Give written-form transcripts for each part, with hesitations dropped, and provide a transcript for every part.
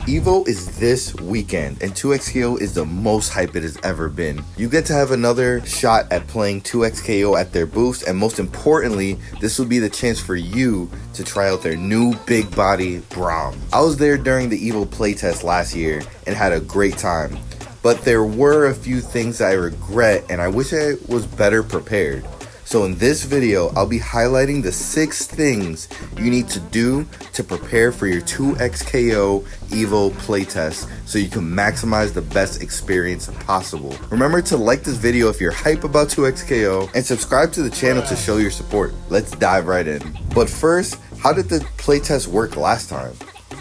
EVO is this weekend, and 2XKO is the most hype it has ever been. You get to have another shot at playing 2XKO at their booths, and most importantly, this will be the chance for you to try out their new big body Braum. I was there during the EVO playtest last year and had a great time, but there were a few things that I regret and I wish I was better prepared. So in this video, I'll be highlighting the 6 things you need to do to prepare for your 2XKO EVO playtest so you can maximize the best experience possible. Remember to like this video if you're hype about 2XKO and subscribe to the channel to show your support. Let's dive right in. But first, how did the playtest work last time?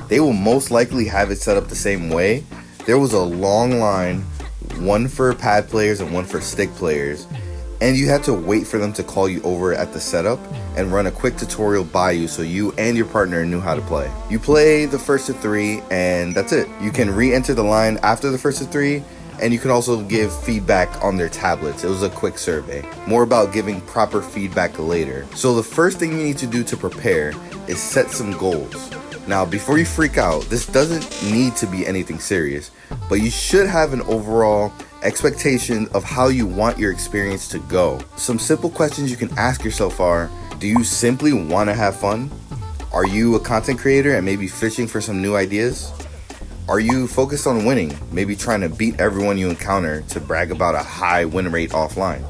They will most likely have it set up the same way. There was a long line, one for pad players and one for stick players. And you had to wait for them to call you over at the setup and run a quick tutorial by you so you and your partner knew how to play. You play the first of 3 and that's it. You can re-enter the line after the first of 3, and you can also give feedback on their tablets. It was a quick survey. More about giving proper feedback later. So the first thing you need to do to prepare is set some goals. Now, before you freak out, this doesn't need to be anything serious, but you should have an overall expectation of how you want your experience to go. Some simple questions you can ask yourself are, do you simply want to have fun? Are you a content creator and maybe fishing for some new ideas? Are you focused on winning, maybe trying to beat everyone you encounter to brag about a high win rate offline?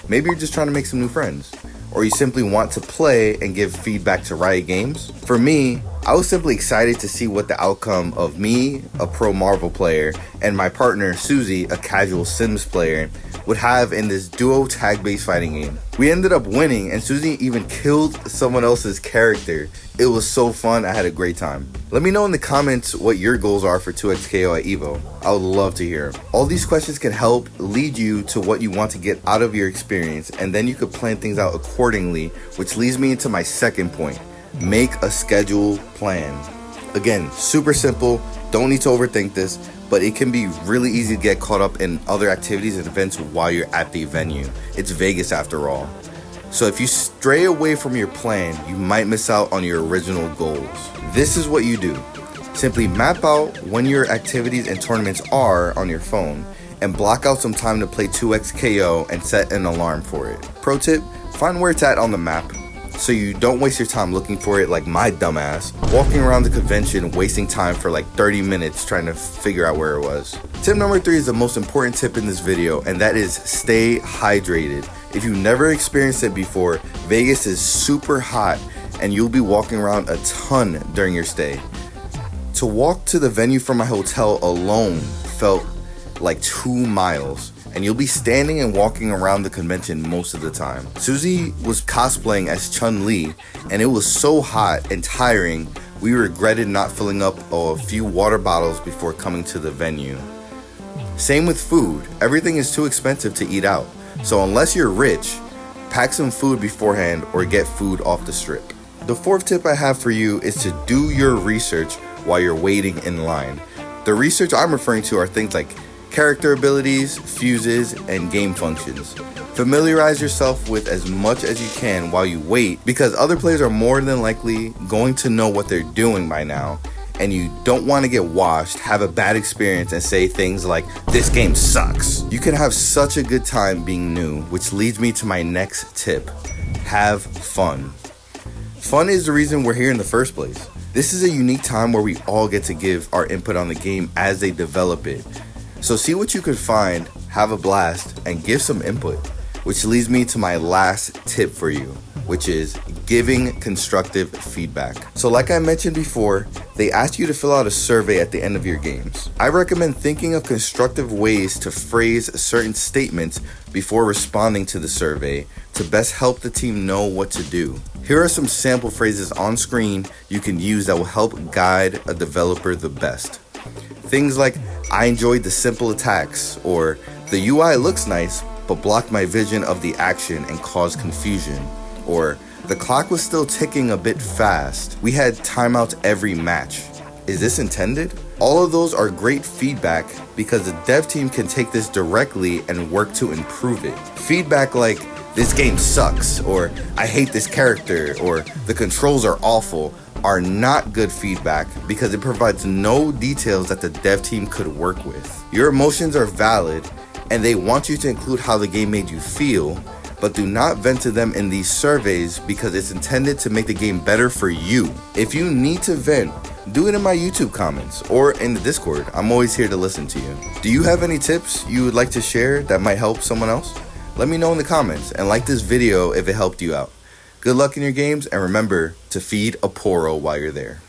Maybe you're just trying to make some new friends. Or you simply want to play and give feedback to Riot Games? For me, I was simply excited to see what the outcome of me, a pro Marvel player, and my partner Susie, a casual Sims player, would have in this duo tag-based fighting game. We ended up winning, and Susie even killed someone else's character. It was so fun. I had a great time. Let me know in the comments what your goals are for 2XKO at EVO. I would love to hear. All these questions can help lead you to what you want to get out of your experience, and then you could plan things out accordingly, which leads me into my second point. Make a schedule plan. Again, super simple. Don't need to overthink this, but it can be really easy to get caught up in other activities and events while you're at the venue. It's Vegas after all. So if you stray away from your plan, you might miss out on your original goals. This is what you do. Simply map out when your activities and tournaments are on your phone and block out some time to play 2XKO and set an alarm for it. Pro tip, find where it's at on the map so you don't waste your time looking for it like my dumbass, walking around the convention wasting time for like 30 minutes trying to figure out where it was. Tip number 3 is the most important tip in this video, and that is stay hydrated. If you've never experienced it before, Vegas is super hot and you'll be walking around a ton during your stay. To walk to the venue from my hotel alone felt like 2 miles. And you'll be standing and walking around the convention most of the time. Susie was cosplaying as Chun-Li, and it was so hot and tiring, we regretted not filling up a few water bottles before coming to the venue. Same with food. Everything is too expensive to eat out. So unless you're rich, pack some food beforehand or get food off the strip. The 4th tip I have for you is to do your research while you're waiting in line. The research I'm referring to are things like character abilities, fuses, and game functions. Familiarize yourself with as much as you can while you wait, because other players are more than likely going to know what they're doing by now, and you don't want to get washed, have a bad experience, and say things like, "This game sucks." You can have such a good time being new, which leads me to my next tip. Have fun. Fun is the reason we're here in the first place. This is a unique time where we all get to give our input on the game as they develop it. So see what you could find, have a blast, and give some input. Which leads me to my last tip for you, which is giving constructive feedback. So like I mentioned before, they ask you to fill out a survey at the end of your games. I recommend thinking of constructive ways to phrase certain statements before responding to the survey to best help the team know what to do. Here are some sample phrases on screen you can use that will help guide a developer the best. Things like, "I enjoyed the simple attacks," or "The UI looks nice, but blocked my vision of the action and caused confusion," or "The clock was still ticking a bit fast. We had timeouts every match. Is this intended?" All of those are great feedback because the dev team can take this directly and work to improve it. Feedback like, "This game sucks," or "I hate this character," or "The controls are awful," are not good feedback because it provides no details that the dev team could work with. Your emotions are valid and they want you to include how the game made you feel, but do not vent to them in these surveys because it's intended to make the game better for you. If you need to vent, do it in my YouTube comments or in the Discord. I'm always here to listen to you. Do you have any tips you would like to share that might help someone else? Let me know in the comments and like this video if it helped you out. Good luck in your games and remember to feed a poro while you're there.